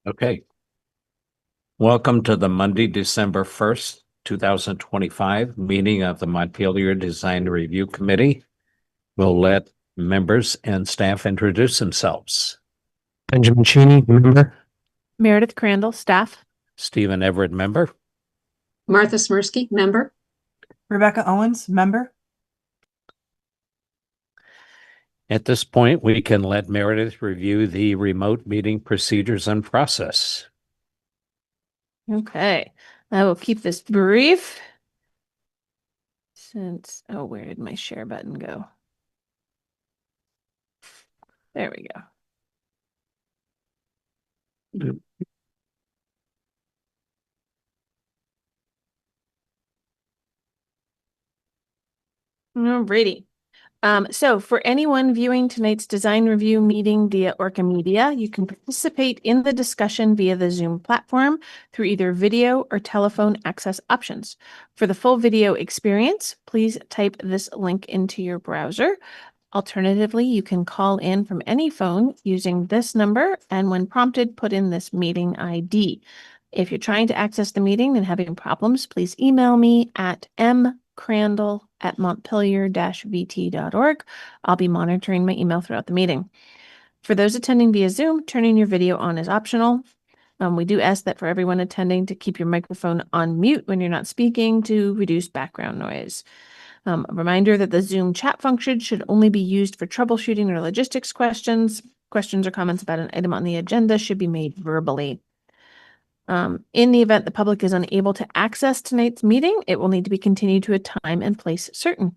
Okay. Welcome to the Monday, December 1st, 2025 meeting of the Montpelier Design Review Committee. We'll let members and staff introduce themselves. Benjamin Cheney, member. Meredith Crandall, staff. Stephen Everett, member. Martha Smirsky, member. Rebecca Owens, member. At this point, we can let Meredith review the remote meeting procedures and process. Okay, I will keep this brief. Where did my share button go? There we go. Alrighty. So for anyone viewing tonight's design review meeting via ORCA Media, you can participate in the discussion via the Zoom platform through either video or telephone access options. For the full video experience, please type this link into your browser. Alternatively, you can call in from any phone using this number, and when prompted, put in this meeting ID. If you're trying to access the meeting and having problems, please email me at mcrandall@montpelier-vt.org. I'll be monitoring my email throughout the meeting. For those attending via Zoom, turning your video on is optional. We do ask that for everyone attending to keep your microphone on mute when you're not speaking to reduce background noise. A reminder that the Zoom chat function should only be used for troubleshooting or logistics questions. Questions or comments about an item on the agenda should be made verbally. In the event the public is unable to access tonight's meeting, it will need to be continued to a time and place certain.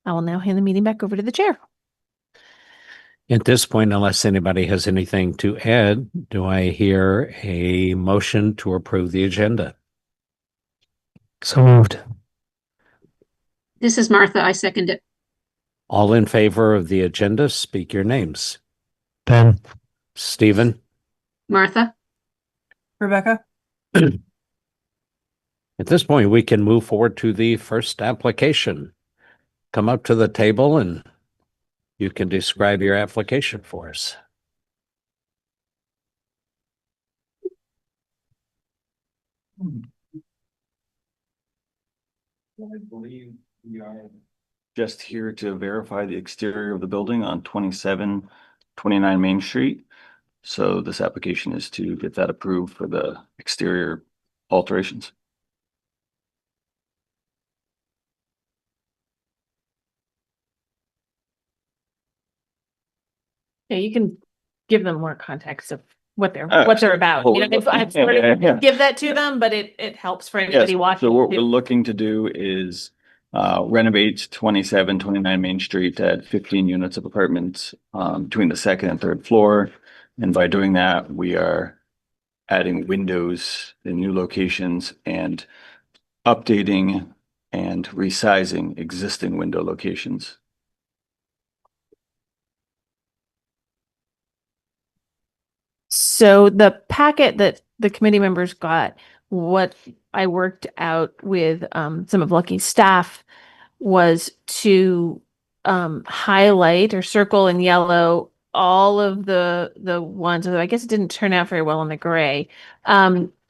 I will now hand the meeting back over to the chair. At this point, unless anybody has anything to add, do I hear a motion to approve the agenda? So moved. This is Martha. I second it. All in favor of the agenda, speak your names. Ben. Stephen. Martha. Rebecca. At this point, we can move forward to the first application. Come up to the table and you can describe your application for us. I believe we are just here to verify the exterior of the building on 2729 Main Street. So this application is to get that approved for the exterior alterations. Yeah, you can give them more context of what they're about. You know, if I've sort of give that to them, but it helps for anybody watching. So what we're looking to do is renovate 2729 Main Street to add 15 units of apartments between the second and third floor. And by doing that, we are adding windows in new locations and updating and resizing existing window locations. So the packet that the committee members got, what I worked out with some of Lucky's staff was to highlight or circle in yellow all of the ones. I guess it didn't turn out very well on the gray.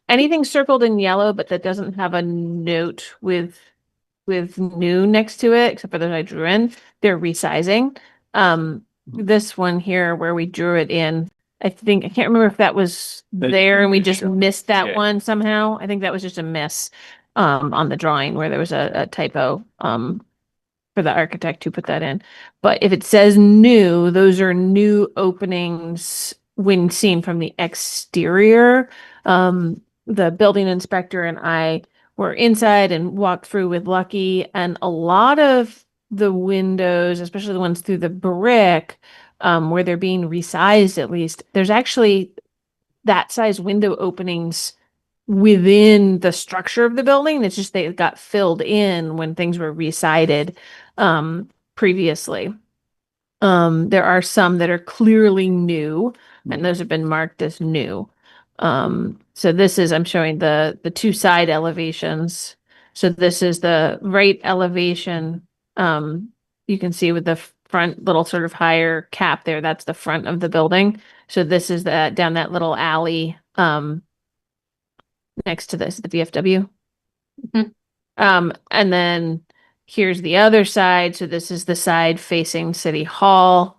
Anything circled in yellow, but that doesn't have a note with new next to it, except for those I drew in, they're resizing. This one here where we drew it in, I can't remember if that was there and we just missed that one somehow. I think that was just a miss on the drawing where there was a typo for the architect who put that in. But if it says new, those are new openings when seen from the exterior. The building inspector and I were inside and walked through with Lucky, and a lot of the windows, especially the ones through the brick, where they're being resized, at least, there's actually that size window openings within the structure of the building. It's just they got filled in when things were resided previously. There are some that are clearly new, and those have been marked as new. So this is, I'm showing the two side elevations. So this is the right elevation. You can see with the front little sort of higher cap there, that's the front of the building. So this is that down that little alley next to this, the VFW. Mhm. And then here's the other side. So this is the side facing City Hall.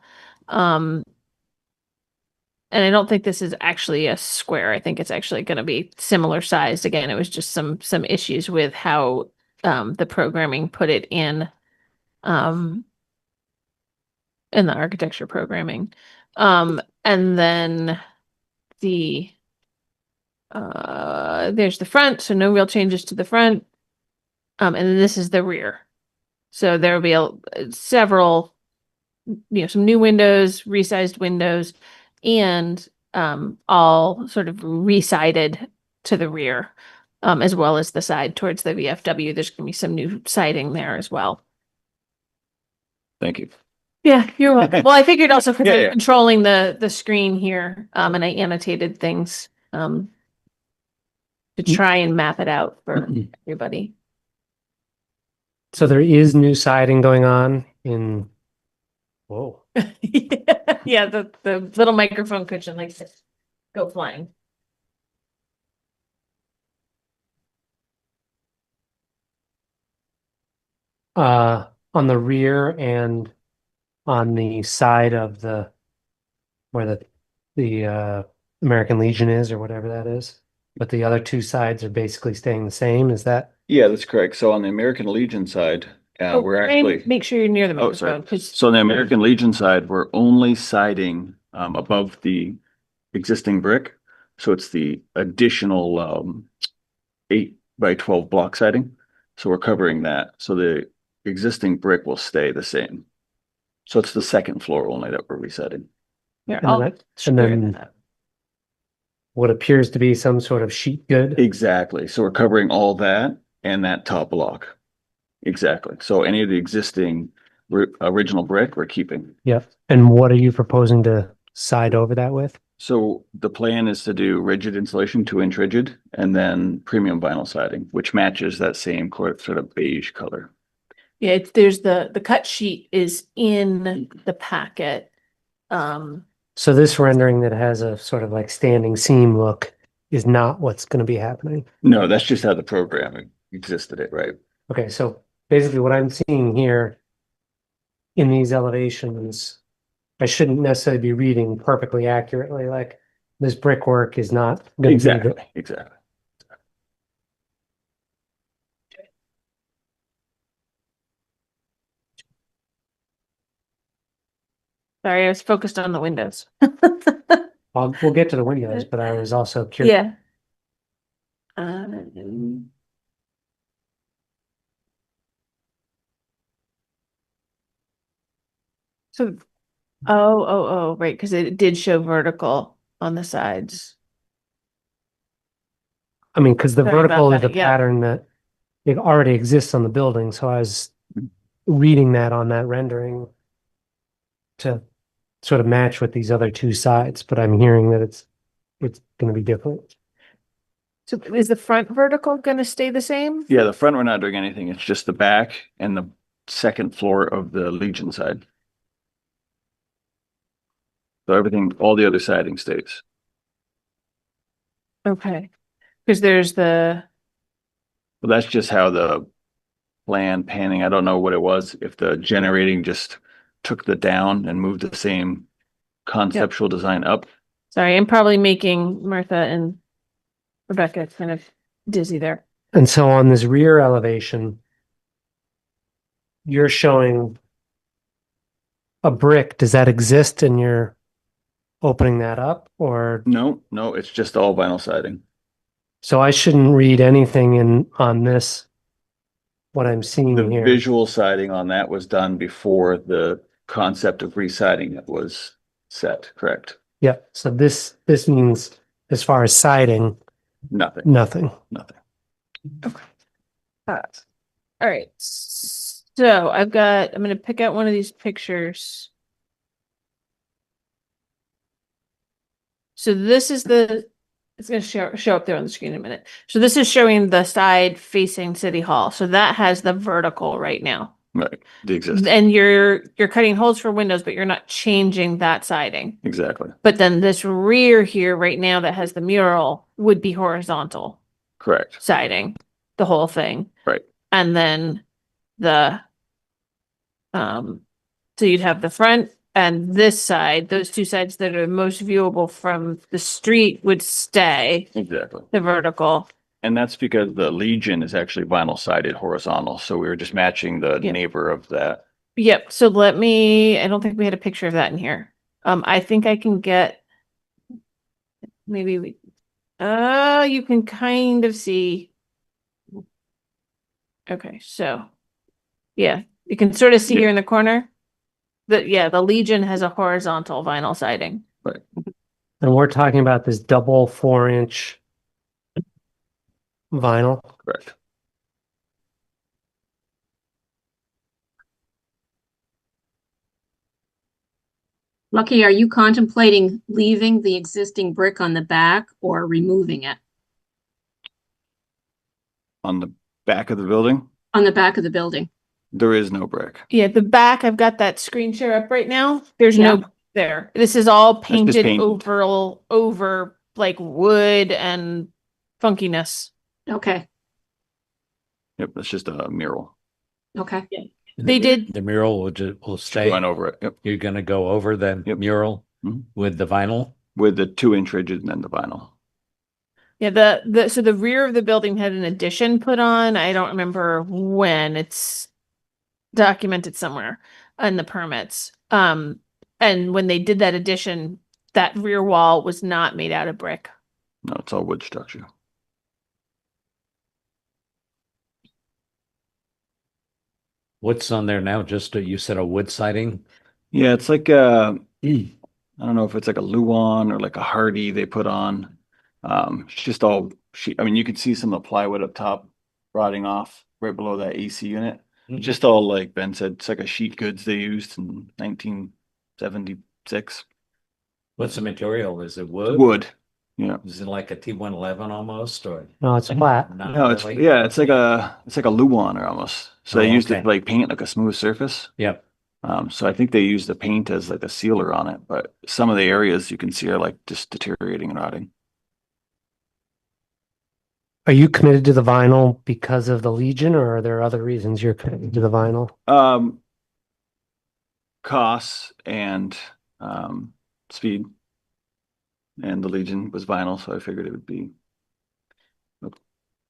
And I don't think this is actually a square. I think it's actually going to be similar sized. Again, it was just some issues with how the programming put it in the architecture programming. And then the there's the front, so no real changes to the front. And then this is the rear. So there will be several, some new windows, resized windows, and all sort of re-sided to the rear, as well as the side towards the VFW. There's going to be some new siding there as well. Thank you. Yeah, you're welcome. Well, I figured also because Yeah, I'm yeah. controlling the screen here, and I annotated things to try and map it out for everybody. So there is new siding going on in, whoa, Yeah, the little microphone cushion likes to go flying. on the rear and on the side of where the American Legion is or whatever that is. But the other two sides are basically staying the same. Is that? Yeah, that's correct. So on the American Legion side, we're Ryan, actually, make sure you're near the oh, sorry. microphone because So on the American Legion side, we're only siding above the existing brick. So it's the additional 8x12 block siding. So we're covering that. So the existing brick will stay the same. So it's the second floor only that we're resetting. here, And I'll then, square and then that up. what appears to be some sort of sheet good. Exactly. So we're covering all that and that top block. Exactly. So any of the existing original brick we're keeping. Yep. And what are you proposing to side over that with? So the plan is to do rigid insulation, 2-inch rigid, and then premium vinyl siding, which matches that same sort of beige color. Yeah, there's the cut sheet is in the packet. So this rendering that has a sort of like standing seam look is not what's going to be happening. No, that's just how the programming existed it, right? Okay, so basically what I'm seeing here in these elevations, I shouldn't necessarily be reading perfectly accurately, like this brickwork is not going to be Exactly. Sorry, I was focused on the windows. we'll get to the windows, but I was also curious. Yeah. So, right, because it did show vertical on the sides. I mean, because the Sorry about vertical is that, a yeah. pattern that it already exists on the building, so I was reading that on that rendering to sort of match with these other two sides, but I'm hearing that it's going to be different. So is the front vertical going to stay the same? Yeah, the front we're not doing anything. It's just the back and the second floor of the Legion side. So everything, all the other siding stays. Okay. Because there's But that's just how the plan panning, I don't know what it was, if the generating just took the down and moved the same conceptual design up. sorry, I'm probably making Martha and Rebecca kind of dizzy there. And so on this rear elevation, you're showing a brick. Does that exist and you're opening that up? Or No, it's just all vinyl siding. so I shouldn't read anything on this, what I'm seeing The here. visual siding on that was done before the concept of residing that was set, correct? Yep. So this means as far as siding, Nothing. nothing. All right. So I'm going to pick out one of these pictures. So this is it's going to show up there on the screen in a minute. So this is showing the side facing City Hall. So that has the vertical right now. Right, the existing, And you're cutting holes for windows, but you're not changing that siding. exactly, But then this rear here right now that has the mural would be horizontal correct, siding, the whole thing. right, And then the, um, so you'd have the front and this side, those two sides that are most viewable from the street would stay, exactly. the vertical. And that's because the Legion is actually vinyl sided horizontal, so we were just matching the Yeah. neighbor of that. Yep, so let me, I don't think we had a picture of that in here. I think I can get, maybe we, you can kind of see. Okay, so, yeah, you can sort of see Yeah. here in the corner. The Legion has a horizontal vinyl siding. And we're talking about this double 4-inch vinyl. Correct. Lucky, are you contemplating leaving the existing brick on the back or removing it? On the back of the building, On the back of the building? there is no brick. Yeah, the back, I've got that screen share up right now. There's no there. This is all just painted paint. over like wood and funkiness. Okay, Yep, that's just a mural. okay. They did- The mural will stay. Going over it, yep, You're gonna go over the Yep. mural Mhm. with the vinyl? with the 2-inch ridges and then the vinyl. Yeah, so the rear of the building had an addition put on. I don't remember when. It's documented somewhere in the permits. And when they did that addition, that rear wall was not made out of brick. No, it's all wood structure. What's on there now? Just you said a wood siding? Yeah, it's like I don't know if it's like a Luan or like a Hardy they put on. It's just all sheet. I mean, you can see some of the plywood up top rotting off right below that AC unit. Mhm. Just all like Ben said, it's like a sheet goods they used in 1976. What's the material? Is it wood? Wood. Yeah. Is it like a T111 almost or? No, it's flat. Not No, it's really? yeah, it's like a Luan or almost. So they Oh, used it okay. to like paint like a smooth surface. Yep. So I think they use the paint as like a sealer on it, but some of the areas you can see are like just deteriorating and rotting. Are you committed to the vinyl because of the Legion, or are there other reasons you're committed to the vinyl? Costs and speed. And the Legion was vinyl, so I figured it would be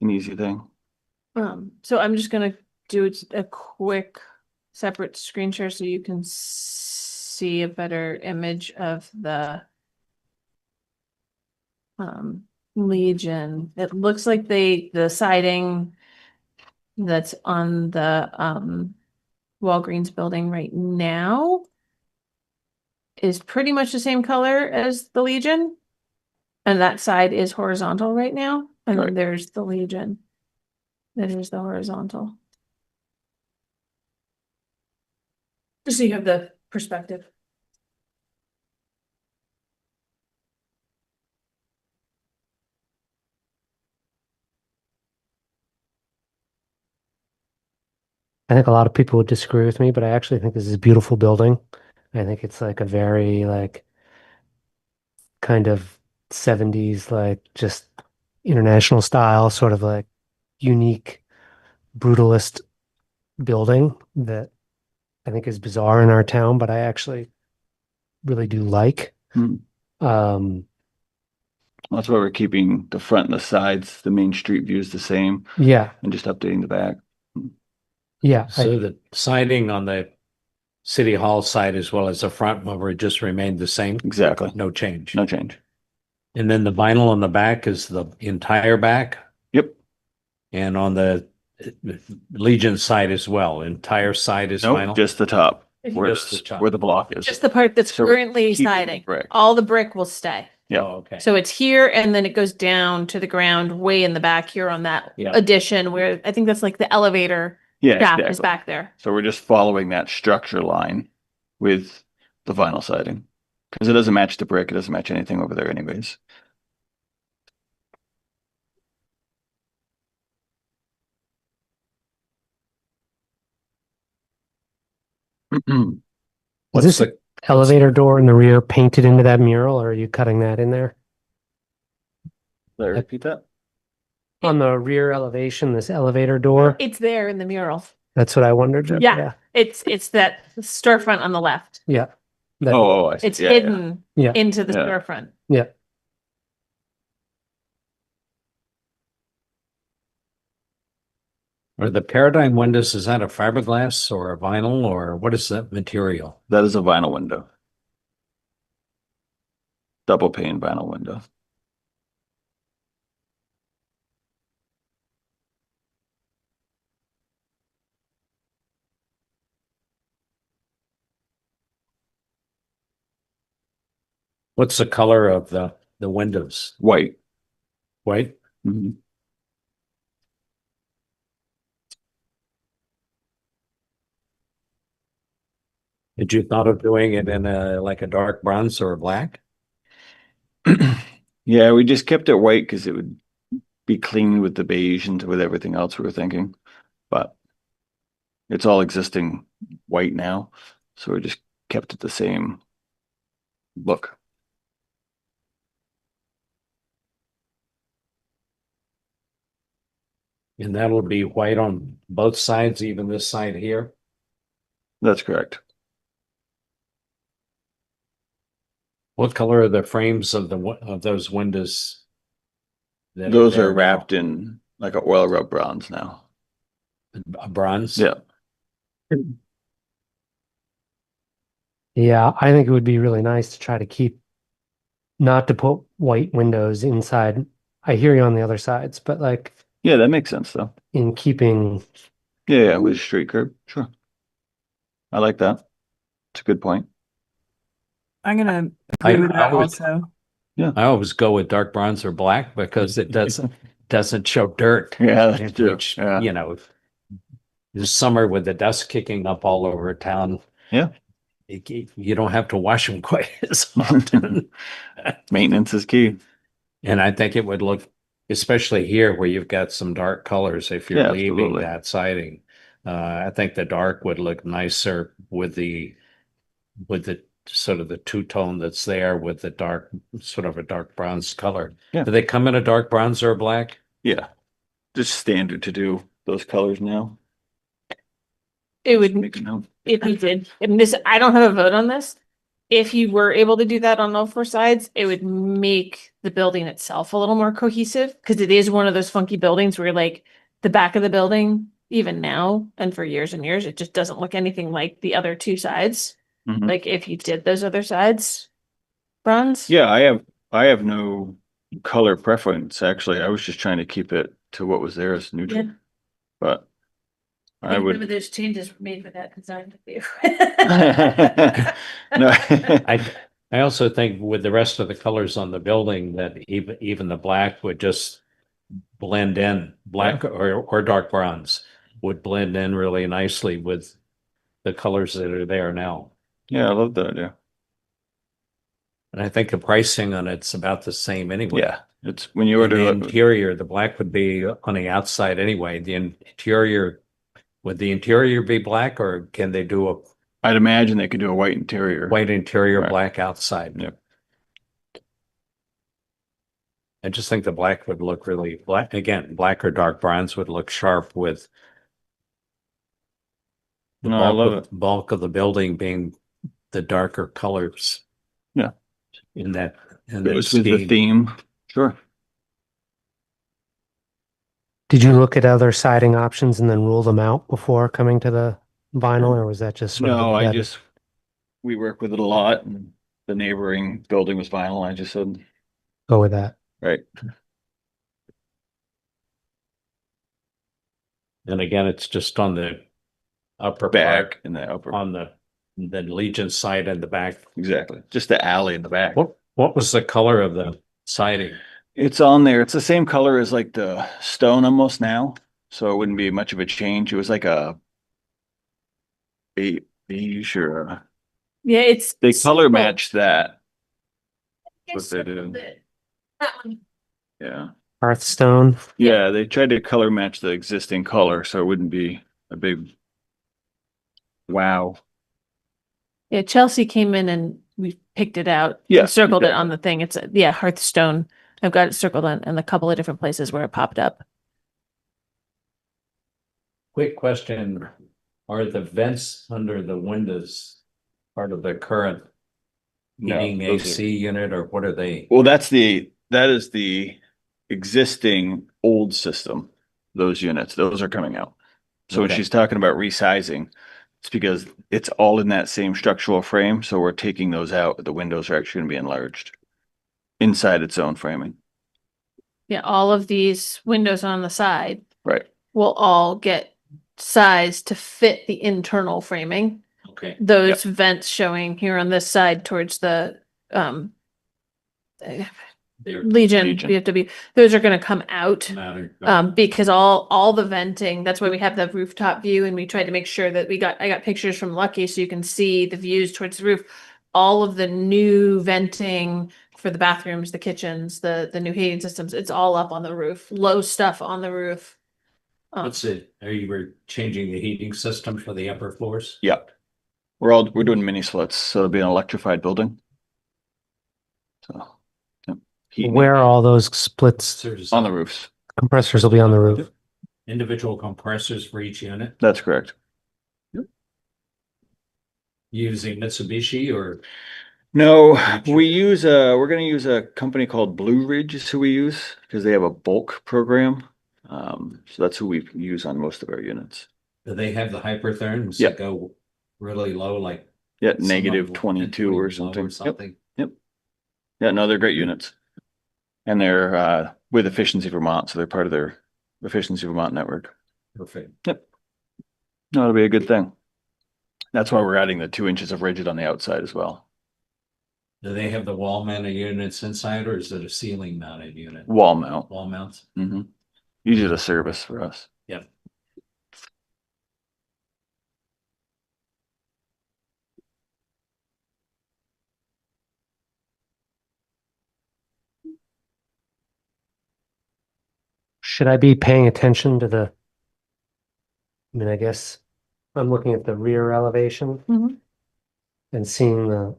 an easy thing. So I'm just gonna do a quick separate screen share so you can see a better image of the Legion. It looks like the siding that's on the Walgreens building right now is pretty much the same color as the Legion. And that side is horizontal right now. And then Right. there's the Legion. That is the horizontal. Just so you have the perspective. I think a lot of people would disagree with me, but I actually think this is a beautiful building. I think it's like a very like kind of 70s, like just international style, sort of like unique brutalist building that I think is bizarre in our town, but I actually really do like. Hmm. That's why we're keeping the front and the sides, the main street views the same, Yeah, and just updating the back. yeah. So the siding on the city hall side as well as the front will just remain the same? Exactly. No change? No change. And then the vinyl on the back is the entire back? Yep. And on the Legion side as well, entire side is Nope, vinyl? just the top, where Just the top. where the block is. Just the part that's So currently keep the siding. brick. All the brick will stay. Yeah. Oh, okay. So it's here and then it goes down to the ground way in the back here on that Yeah. addition where I think that's like the elevator Yeah, shaft is exactly. back there. So we're just following that structure line with the vinyl siding. Because it doesn't match the brick, it doesn't match anything over there anyways. Is What's this the, elevator door in the rear painted into that mural, or are you cutting that in there? Let me repeat that. On the rear elevation, this elevator door, It's there in the mural. that's what I wondered. Yeah. It's that storefront on the left. Yeah. That- Oh, I see. It's Yeah, yeah. hidden Yeah, into the Yeah. storefront. yeah. are the paradigm windows, is that a fiberglass or a vinyl or what is that material? That is a vinyl window. Double pane vinyl window. What's the color of the windows? White. White? Mhm. Did you thought of doing it in like a dark bronze or a black? Yeah, we just kept it white because it would be clean with the beige and with everything else we were thinking. But it's all existing white now, so we just kept it the same look. And that'll be white on both sides, even this side here? That's correct. What color are the frames of of those windows? that Those there are now? wrapped in like a oil rub bronze now. A bronze? Yeah. Yeah, I think it would be really nice to try to keep, not to put white windows inside. I hear you on the other sides, but like Yeah, that makes sense though. in keeping, Yeah, yeah, with a street curb. Sure. I like that. It's a good point. I'm gonna I- agree with I that always- also. I always go with dark bronze or black because it doesn't show dirt. Yeah, that's true. Which, Yeah. you know, this summer with the dust kicking up all over town. Yeah. You don't have to wash them quite as often. Maintenance is key. And I think it would look, especially here where you've got some dark colors, if you're Yeah, leaving absolutely. that siding. I think the dark would look nicer with the sort of the two-tone that's there with the dark, sort of a dark bronze color. Yeah. Do they come in a dark bronze or a black? Yeah. Just standard to do those colors now. It would, Make a note. if you did, and this, I don't have a vote on this. If you were able to do that on all four sides, it would make the building itself a little more cohesive, because it is one of those funky buildings where like the back of the building, even now and for years and years, it just doesn't look anything like the other two sides. Mhm. Like if you did those other sides, bronze. Yeah, I have no color preference, actually. I was just trying to keep it to what was there as neutral. Yeah. But I I think some of would, those changes were made for that design review. no. I also think with the rest of the colors on the building that even the black would just blend in, black or dark bronze would blend in really nicely with the colors that are there now. Yeah, I love that idea. And I think the pricing on it's about the same anyway. Yeah, it's when you And the order, interior, the black would be on the outside anyway. The interior, would the interior be black or can they do a I'd imagine they could do a white interior. white interior, Right. black outside? Yeah. I just think the black would look really black. Again, black or dark bronze would look sharp with the No, I love bulk of the building being the darker colors. Yeah. In that Goes with the scheme. theme. Sure. did you look at other siding options and then rule them out before coming to the vinyl, or was that just sort of No, I embedded? just, we work with it a lot and the neighboring building was vinyl. I just said, Go with that? right. And again, it's just on the upper Back part, in the upper, on the Legion side and the back. exactly. Just the alley in the back. What was the color of the siding? It's on there. It's the same color as like the stone almost now. So it wouldn't be much of a change. It was like a beige or Yeah, it's. they color simple. match that. It's what they do. simple. That one. Yeah. Hearthstone. Yeah, they tried to color match the existing color, so it wouldn't be a big wow. Yeah, Chelsea came in and we picked it out. Yeah, and circled it exactly. on the thing. It's, yeah, Hearthstone. I've got it circled on in a couple of different places where it popped up. Quick question, are the vents under the windows part of the current No, heating those are- AC unit, or what are they? Well, that is the existing old system, those units, those are coming out. So when Okay. she's talking about resizing, it's because it's all in that same structural frame, so we're taking those out. The windows are actually gonna be enlarged inside its own framing. Yeah, all of these windows on the side Right. will all get sized to fit the internal framing. Okay. Those vents showing here on this side towards the They're Legion, Legion. VFW, those are gonna come out. not- Because all the venting, that's why we have the rooftop view, and we tried to make sure that I got pictures from Lucky so you can see the views towards the roof. All of the new venting for the bathrooms, the kitchens, the new heating systems, it's all up on the roof, low stuff on the roof. What's it, were changing the heating system for the upper floors? Yep. We're doing mini splits, so it'll be an electrified building. So. Yep. Heat Where are all those splits? There's on the roofs. Compressors will be on the roof. individual compressors for each unit That's correct. using Mitsubishi or No, Gotcha. we're gonna use a company called Blue Ridge is who we use because they have a bulk program. So that's who we use on most of our units. do they have the hypertherms Yeah. that go really low, like Yeah, some of negative them 22 low or something. something? Yep. Yeah, no, they're great units. And they're with Efficiency Vermont, so they're part of their Efficiency Vermont network. Perfect. No, it'll be a good thing. That's why we're adding the 2 inches of rigid on the outside as well. Do they have the wall mounted units inside, or is it a ceiling mounted unit? Wall mount. Wall mounts? Mm-hmm. Usually a service for us. Yep. Should I be paying attention to the? I mean, I guess I'm looking at the rear elevation Mhm. and seeing the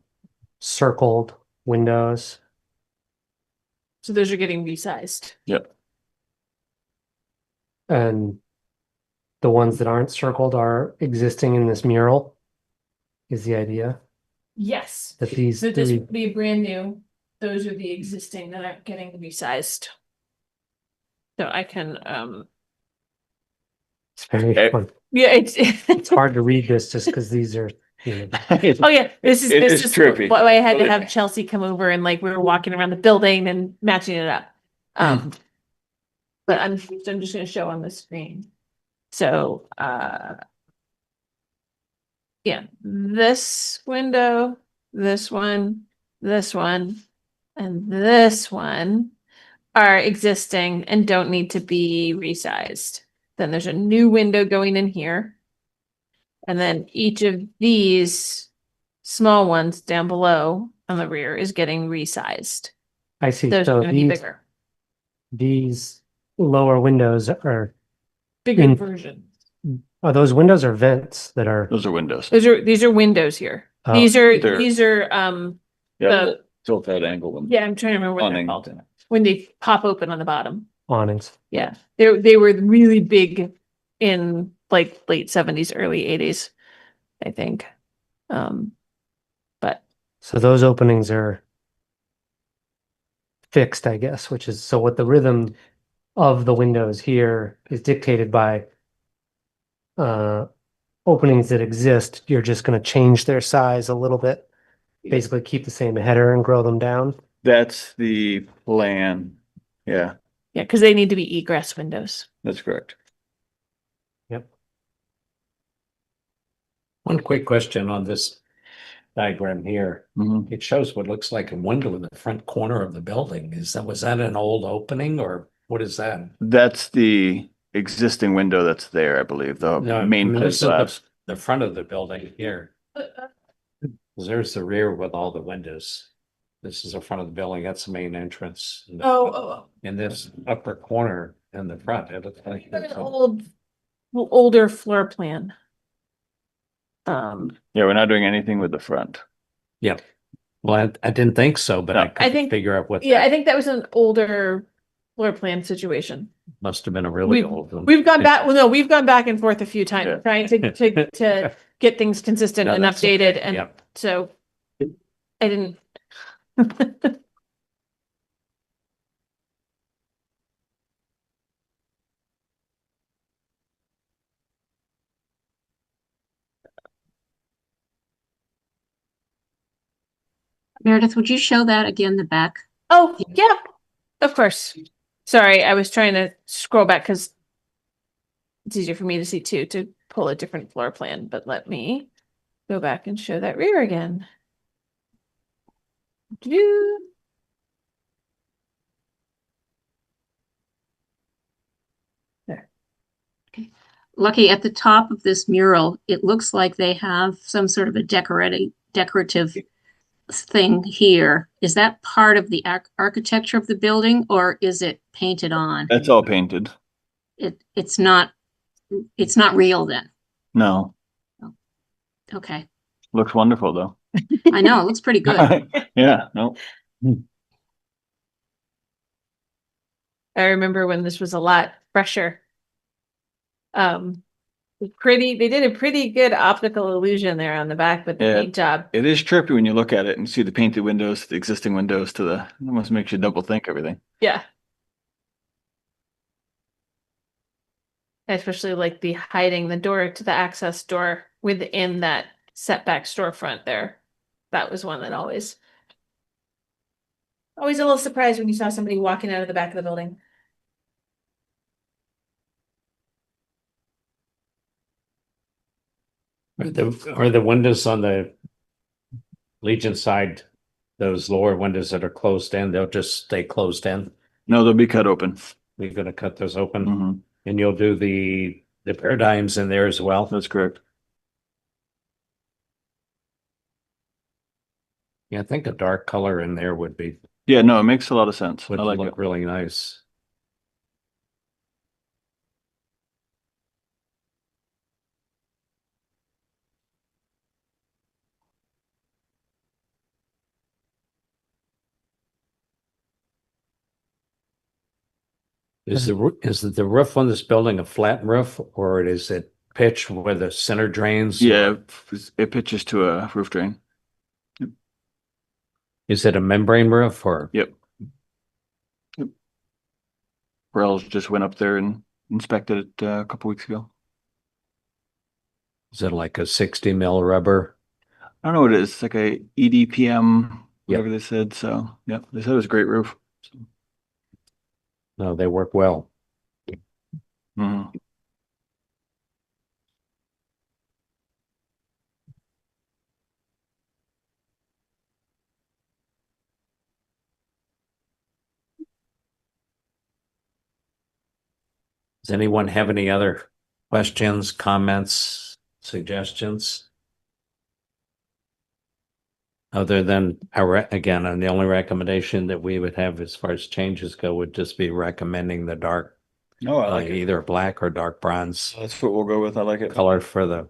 circled windows. So those are getting resized. Yep. And the ones that aren't circled are existing in this mural. Is the idea Yes. that these So this three, would be brand new. Those are the existing that aren't getting resized. So I can, it's very Okay. fun. yeah, it's It's hard to read this just because these are, oh yeah, this It is is trippy. why I had to have Chelsea come over and like we were walking around the building and matching it up. But I'm just gonna show on the screen. So yeah, this window, this one, and this one are existing and don't need to be resized. Then there's a new window going in here. And then each of these small ones down below on the rear is getting resized. I see. Those are So gonna be these, bigger, these lower windows are bigger version. those windows or vents that are, Those are windows. These are windows here. Oh, These are, they're- Yeah, the, tilt that angle. and- yeah, I'm trying to remember what they're Awning. called. When they pop open on the bottom. awnings. Yeah, they were really big in like late 70s, early 80s, I think. But So those openings are fixed, I guess, which is, so what the rhythm of the windows here is dictated by openings that exist. You're just going to change their size a little bit, basically keep the same header and grow them down. That's the plan. Yeah, yeah, because they need to be egress windows. that's correct. One quick question on this diagram here. Mhm. It shows what looks like a window in the front corner of the building. Was that an old opening or what is that? That's the existing window that's there, I believe, the No, main this is glass. the front of the building here. There's the rear with all the windows. This is the front of the building. That's the main entrance. In this upper corner in the front, it looks like An it's older floor plan. Yeah, we're not doing anything with the front. Yeah. Well, I didn't think so, but I No. couldn't think- figure out what yeah, I that think that was an older floor plan situation. must have been a really We've, old one. we've gone back, well, no, we've gone back and forth a few times, Yeah. trying to get things consistent No, and that's- updated, and Yep. so I didn't. Meredith, would you show that again, the back? Oh, yeah, of course. Sorry, I was trying to scroll back because it's easier for me to see too, to pull a different floor plan, but let me go back and show that rear again. Doo-doo. Lucky, at the top of this mural, it looks like they have some sort of a decorative thing here. Is that part of the architecture of the building, or is it painted on? That's all painted. It's not real then. No, Okay. looks wonderful though. I know, it looks pretty good. Yeah, no. I remember when this was a lot fresher. They did a pretty good optical illusion there on the back with the Yeah. paint job. It is trippy when you look at it and see the painted windows, the existing windows to it almost makes you double think everything. Yeah. Especially like the hiding the door to the access door within that setback storefront there. That was one that always a little surprised when you saw somebody walking out of the back of the building. Are the windows on the Legion side, those lower windows that are closed in, they'll just stay closed in? No, they'll be cut open. We're gonna cut those open, Mhm. and you'll do the paradigms in there as well? That's correct. Yeah, I think a dark color in there would Yeah, no, it makes a lot of sense. I like look it. really nice. Is the roof on this building a flat roof, or is it pitched where the center drains? Yeah, it pitches to a roof drain. Is it a membrane roof or? Yep. Wells just went up there and inspected it a couple weeks ago. Is it like a 60 mil rubber? I don't know what it is. It's like a EDPM, Yep. whatever they said. So, yeah, they said it was a great roof. No, they work well. Mhm. Does anyone have any other questions, comments, suggestions? Other than again, and the only recommendation that we would have as far as changes go would just be recommending the dark, No, I like it. either black or dark bronze That's what we'll go with. I like it. color for the.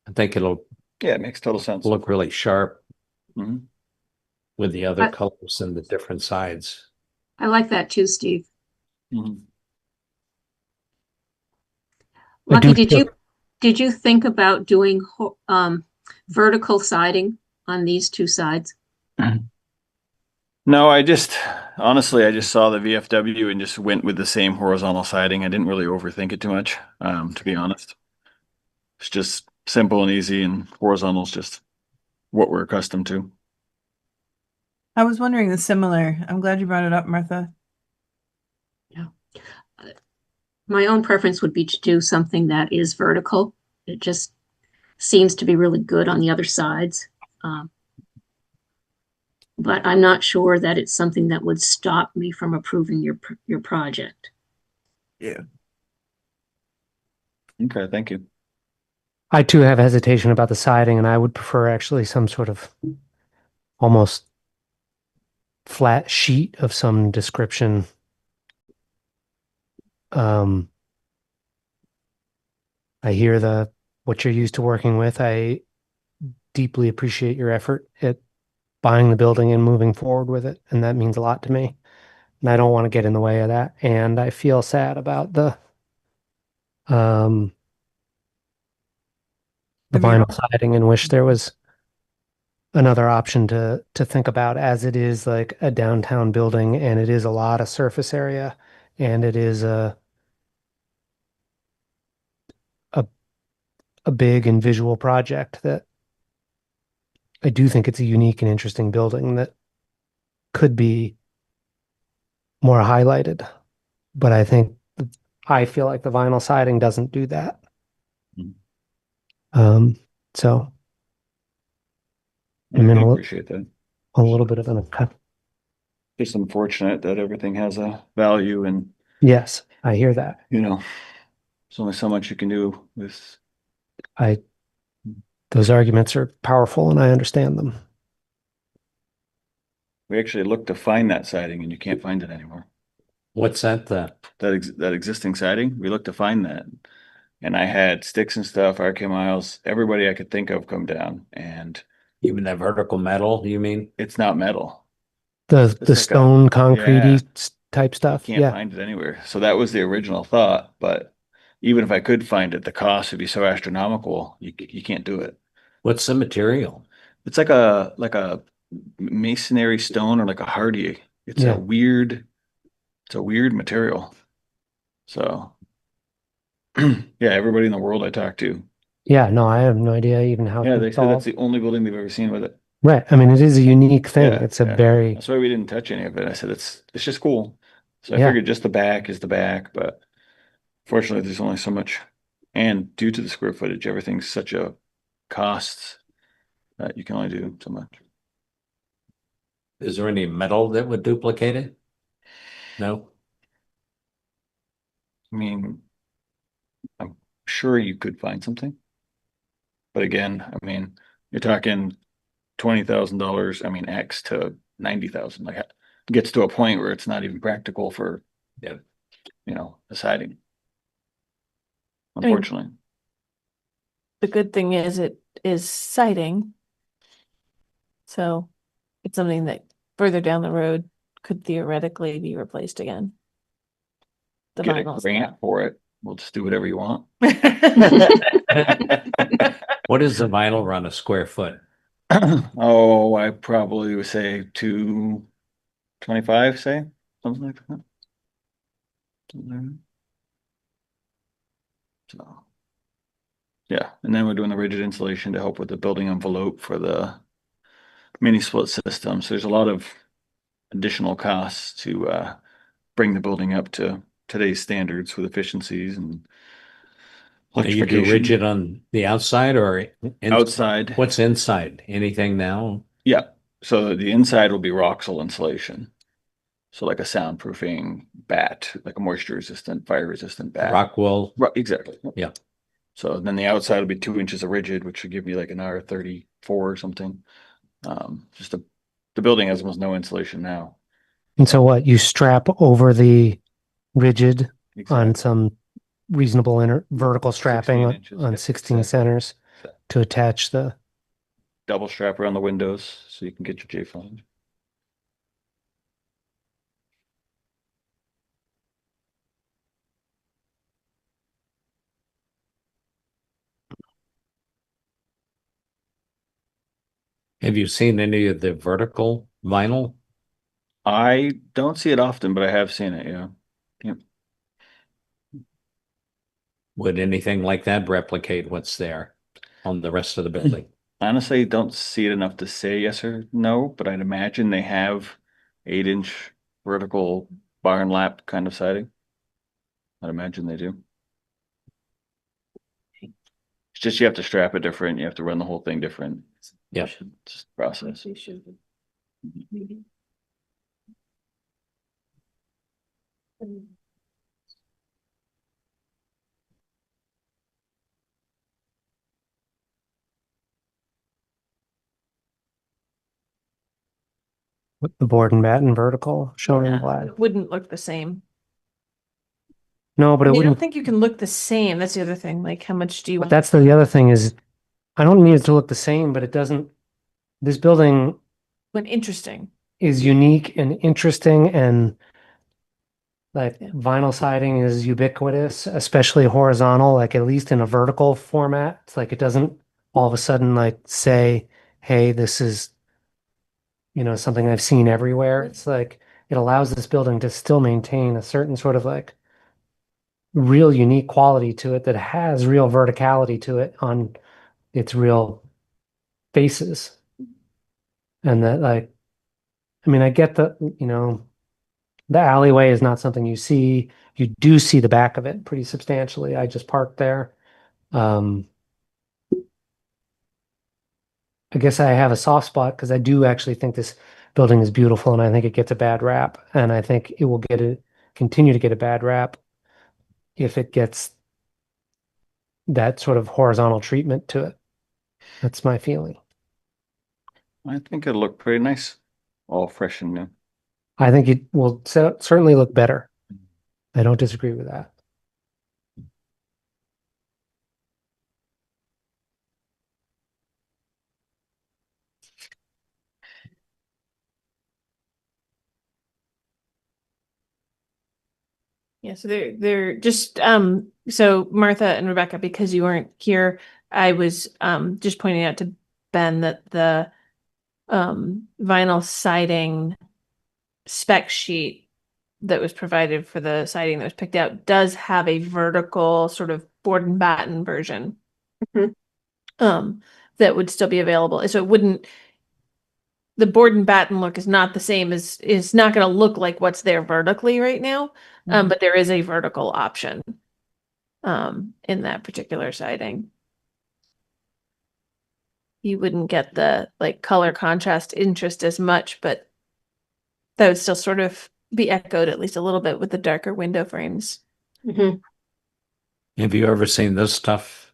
I think it'll Yeah, it makes total sense. look really sharp Mhm. with the other I- colors and the different sides. I like that too, Steve. Mhm. I do Lucky, feel- did you think about doing vertical siding on these two sides? No, honestly, I just saw the VFW and just went with the same horizontal siding. I didn't really overthink it too much, to be honest. It's just simple and easy, and horizontal is just what we're accustomed to. I was wondering the similar. I'm glad you brought it up, Martha. My own preference would be to do something that is vertical. It just seems to be really good on the other sides. But I'm not sure that it's something that would stop me from approving your project. Yeah. Okay, thank you. I too have hesitation about the siding, and I would prefer actually some sort of almost flat sheet of some description. I hear what you're used to working with. I deeply appreciate your effort at buying the building and moving forward with it, and that means a lot to me. And I don't want to get in the way of that. And I feel sad about um the The mural? vinyl siding and wish there was another option to think about, as it is like a downtown building and it is a lot of surface area and it is a a big and visual project that I do think it's a unique and interesting building that could be more highlighted. But I feel like the vinyl siding doesn't do that. Mhm. So I I'm in can appreciate that. a little bit of an Just unfortunate that everything has a value and, yes, I hear that. you know, there's only so much you can do with. I Those arguments are powerful and I understand them. We actually looked to find that siding and you can't find it anymore. What's that? That existing siding, we looked to find that. And I had sticks and stuff, RK Miles, everybody I could think of come down, and Even that vertical metal, you mean? it's not metal. The It's like stone concrete yeah. type stuff. Can't Yeah. find it anywhere. So that was the original thought, but even if I could find it, the cost would be so astronomical, you can't do it. What's the material? It's like a masonry stone or like a hardy. It's Yeah. it's a weird material. So yeah, everybody in the world I talked to, Yeah, no, I have no idea even how yeah, it's they said that's solved. the only building they've ever seen with it. Right. I mean, it is a unique thing. Yeah, It's a yeah. very, That's why we didn't touch any of it. I said it's just cool. So I Yeah. figured just the back is the back, but fortunately there's only so much. And due to the square footage, everything's such a cost that you can only do so much. Is there any metal that would duplicate it? No? I mean, I'm sure you could find something. But again, I mean, you're talking $20,000, I mean, X to 90,000. Like it gets to a point where it's not even practical for, Yeah. A siding. mean- Unfortunately. The good thing is it is siding. So it's something that further down the road could theoretically be replaced again. The Get a vinyl grant for it. We'll just do whatever you want. stuff. What does the vinyl run a square foot? Oh, I probably would say 225, say, something like that. So, yeah, and then we're doing the rigid insulation to help with the building envelope for the mini split system. So there's a lot of additional costs to bring the building up to today's standards with efficiencies and Do you do electrification. rigid on the outside or Outside. what's inside? Anything now? Yeah. So the inside will be Roxel insulation. So like a soundproofing bat, like a moisture resistant, fire resistant bat. Rockwool? Right, exactly. Yeah. So then the outside will be 2 inches of rigid, which would give me like an R34 or something. The building has almost no insulation now. and so what, you strap over the rigid on Exactly. some reasonable vertical 16 strapping inches, on yep, 16 exactly. centers to attach the, Double strap around the windows so you can get your J-flange. Have you seen any of the vertical vinyl? I don't see it often, but I have seen it, yeah. Yep. Would anything like that replicate what's there on the rest of the building? Honestly, don't see it enough to say yes or no, but I'd imagine they have 8-inch vertical barn lap kind of siding. I'd imagine they do. It's just you have to strap it different. You have to run the whole thing different. Yeah. It's just a process. with the board and batten vertical shown in Yeah, black. it wouldn't look the same. No, but I it mean, I don't wouldn't, think you can look the same. That's the other thing. Like, how much do you but want? that's the other thing is, I don't need it to look the same, but it doesn't, this building When interesting. is unique and interesting, and like Yeah. vinyl siding is ubiquitous, especially horizontal, like at least in a vertical format. It's like it doesn't all of a sudden like say, hey, this is, something I've seen everywhere. It's like it allows this building to still maintain a certain sort of like real unique quality to it that has real verticality to it on its real faces. And that like, I mean, I get the alleyway is not something you see. You do see the back of it pretty substantially. I just parked there. Um, I guess I have a soft spot because I do actually think this building is beautiful, and I think it gets a bad rap, and I think it will continue to get a bad rap if it gets that sort of horizontal treatment to it. That's my feeling. I think it'll look pretty nice, all fresh and new. I think it will certainly look better. I don't disagree with that. Yeah, so they're just so Martha and Rebecca, because you weren't here, I was just pointing out to Ben that the vinyl siding spec sheet that was provided for the siding that was picked out does have a vertical sort of board and batten version. Mhm. That would still be available. So it wouldn't, the board and batten look is not the same as, is not going to look like what's there vertically right now. But there is a vertical option in that particular siding. You wouldn't get the like color contrast interest as much, but that would still sort of be echoed at least a little bit with the darker window frames. Mhm. Have you ever seen this stuff?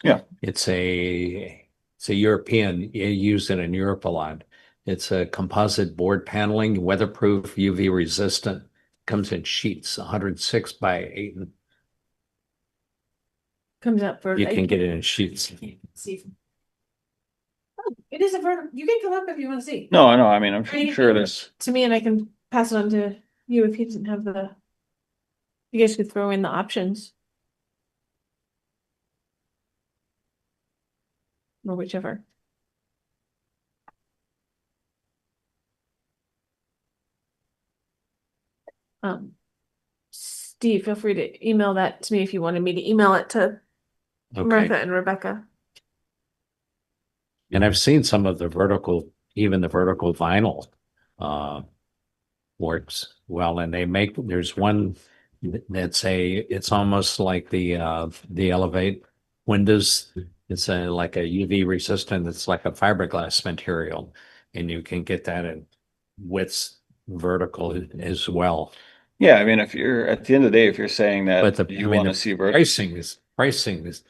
Yeah. It's a European, you use it in Europe a lot. It's a composite board paneling, weatherproof, UV resistant, comes in sheets, 106 by 8. Comes out for You can get it in sheets. see. Oh, it is a vertical. You can come up if you want to see. No, I know. I mean, I'm Or you sure can- there's, To me, and I can pass it on to you if he doesn't have the. You guys could throw in the options. Or whichever. Steve, feel free to email that to me if you wanted me to email it to Martha Okay. and Rebecca. And I've seen some of the vertical, even the vertical vinyl uh, works well. And there's one it's almost like the Elevate windows. It's like a UV resistant. It's like a fiberglass material, and you can get that in widths vertical as well. yeah, I mean, if you're, at the end of the day, if you're saying But that you want to see vertical. pricing is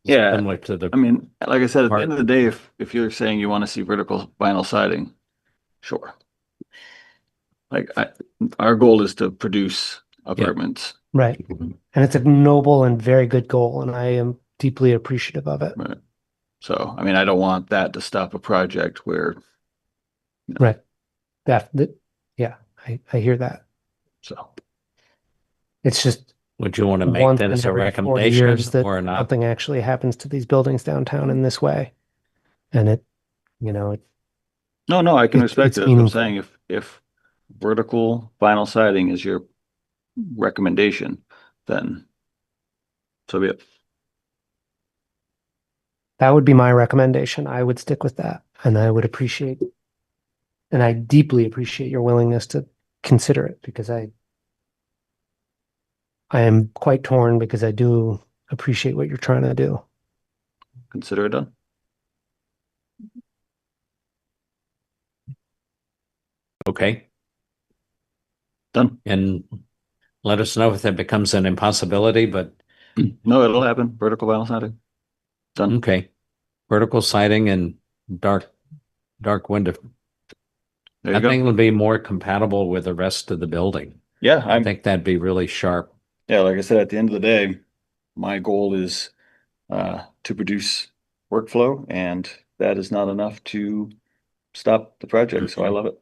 Yeah, similar to the I mean, like I said, at the Part- end of the day, if you're saying you want to see vertical vinyl siding, sure. Like our goal is to produce apartments. Right. And it's a noble and very good goal, and I am deeply appreciative of it. Right. So, I mean, I don't want that to stop a project where, Right. Yeah, I hear that. so. It's just Would you want to make once that in as a every 40 recommendation years that or not? something actually happens to these buildings downtown in this way. And it, No, I can It- respect it's it. That's what I'm meaningful. saying. If vertical vinyl siding is your recommendation, then so be it. that would be my recommendation. I would stick with that. And I deeply appreciate your willingness to consider it, because I am quite torn, because I do appreciate what you're trying to do. Consider it done. Okay. Done. And let us know if that becomes an impossibility, but No, it'll happen. Vertical vinyl siding. Done. okay. Vertical siding and dark window. There I you go. think it'll be more compatible with the rest of the building. Yeah, I think that'd be really sharp. yeah, like I said, at the end of the day, my goal is to produce workflow, and that is not enough to stop the project. So I love it.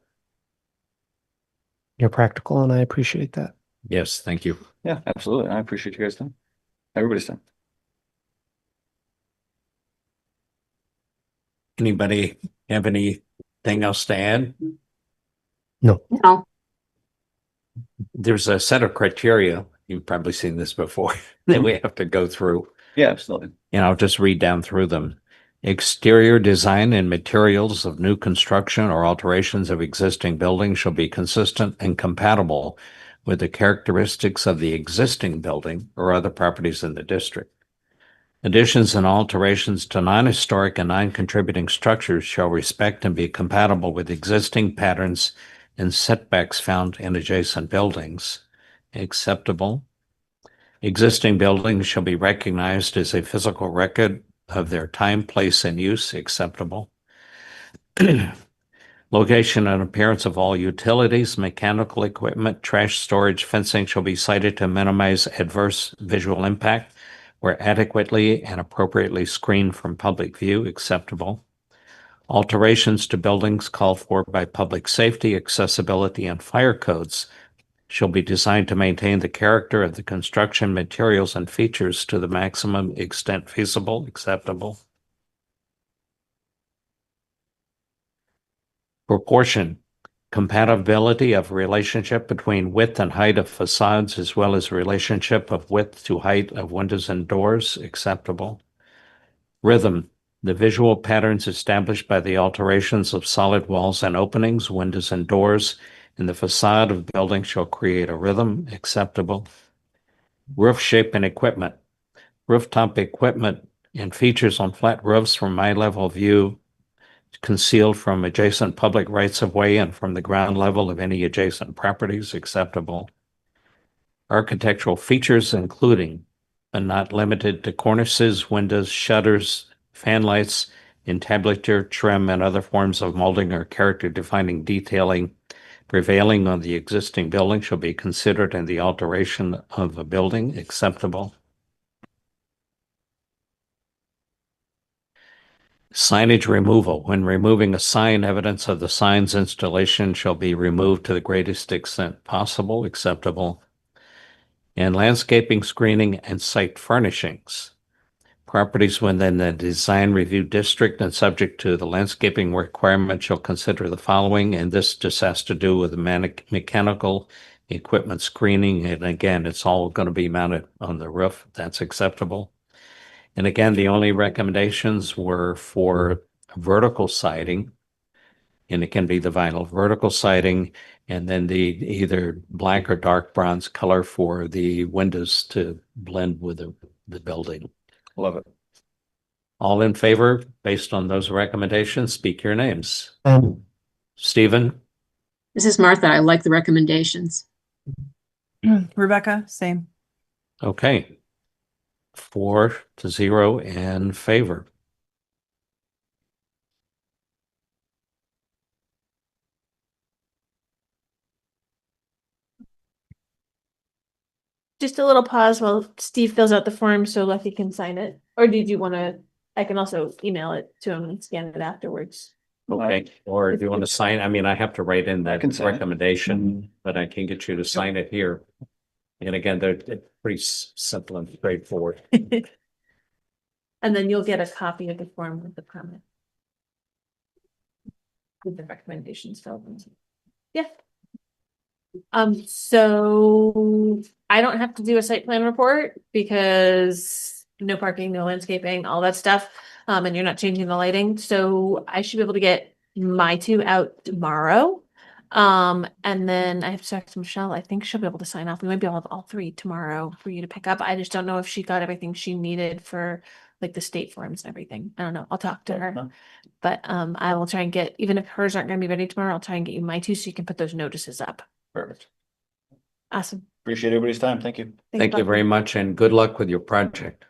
You're practical, and I appreciate that. Yes, thank you. Yeah, absolutely. I appreciate you guys' time. Everybody's time. Anybody have anything else to add? No. No, There's a set of criteria, you've probably seen this before, that we have to go through. Yeah, absolutely. And I'll just read down through them. Exterior design and materials of new construction or alterations of existing buildings shall be consistent and compatible with the characteristics of the existing building or other properties in the district. Additions and alterations to non-historic and non-contributing structures shall respect and be compatible with existing patterns and setbacks found in adjacent buildings. Acceptable. Existing buildings shall be recognized as a physical record of their time, place, and use. Acceptable. Location and appearance of all utilities, mechanical equipment, trash storage, fencing shall be cited to minimize adverse visual impact where adequately and appropriately screened from public view. Acceptable. Alterations to buildings called for by public safety, accessibility, and fire codes shall be designed to maintain the character of the construction materials and features to the maximum extent feasible. Acceptable. Proportion. Compatibility of relationship between width and height of facades as well as relationship of width to height of windows and doors. Acceptable. Rhythm. The visual patterns established by the alterations of solid walls and openings, windows and doors in the facade of buildings shall create a rhythm. Acceptable. Roof shape and equipment. Rooftop equipment and features on flat roofs from eye level view concealed from adjacent public rights of way and from the ground level of any adjacent properties. Acceptable. Architectural features including but not limited to cornices, windows, shutters, fan lights, entablature, trim, and other forms of molding or character defining detailing prevailing on the existing building shall be considered in the alteration of a building. Acceptable. Signage removal. When removing a sign, evidence of the sign's installation shall be removed to the greatest extent possible. Acceptable. And landscaping, screening, and site furnishings. Properties within the design review district and subject to the landscaping requirement shall consider the following, and this just has to do with the mechanical equipment screening. And again, it's all going to be mounted on the roof. That's acceptable. And again, the only recommendations were for vertical siding, and it can be the vinyl vertical siding, and then the either black or dark bronze color for the windows to blend with the building. Love it. All in favor, based on those recommendations, speak your names. Stephen, this is Martha. I like the recommendations. Rebecca, same. okay. 4-0 in favor. Just a little pause while Steve fills out the form so Lucky can sign it. Or did you want to, I can also email it to him and scan it afterwards. Okay, or if you want to sign, I mean, I have to write in I that can sign it. recommendation, but I can get you to sign it here. And again, they're pretty simple and straightforward. And then you'll get a copy of the form with the permit. With the recommendations filled in. Yeah. So I don't have to do a site plan report because no parking, no landscaping, all that stuff. And you're not changing the lighting, so I should be able to get my two out tomorrow. And then I have to talk to Michelle. I think she'll be able to sign off. We might be able to have all three tomorrow for you to pick up. I just don't know if she got everything she needed for like the state forms and everything. I don't know. I'll talk to her. But I will try and get, even if hers aren't gonna be ready tomorrow, I'll try and get you my two so you can put those notices up. Perfect. Awesome. Appreciate everybody's time. Thank you. Thank you very much and good luck with your project.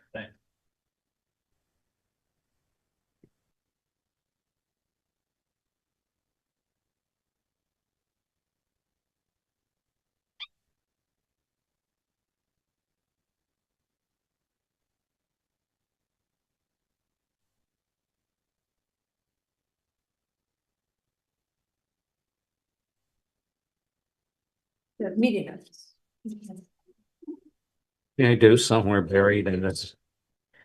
Meeting notes. I do somewhere buried in this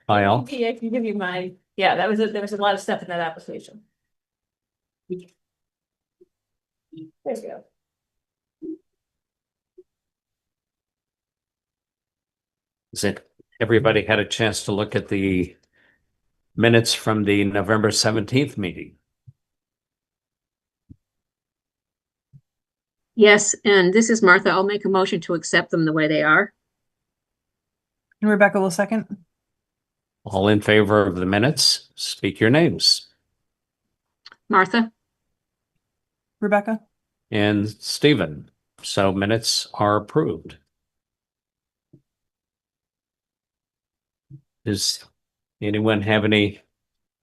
file. Yeah, I can give you my, yeah, there was a lot of stuff in that application. There you go. Is it, everybody had a chance to look at the minutes from the November 17th meeting? Yes, and this is Martha. I'll make a motion to accept them the way they are. And Rebecca will second. All in favor of the minutes, speak your names. Martha, Rebecca? And Stephen. So minutes are approved. Does anyone have any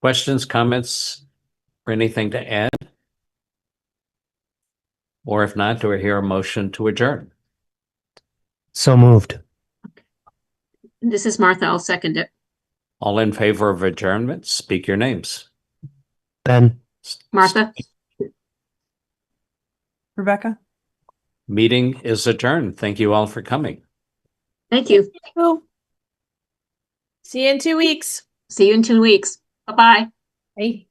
questions, comments, or anything to add? Or if not, do I hear a motion to adjourn? So moved. this is Martha. I'll second it. All in favor of adjournment, speak your names. Ben. Martha, Rebecca? Meeting is adjourned. Thank you all for coming. thank you. See you in 2 weeks. See you in 2 weeks. Bye-bye. Bye.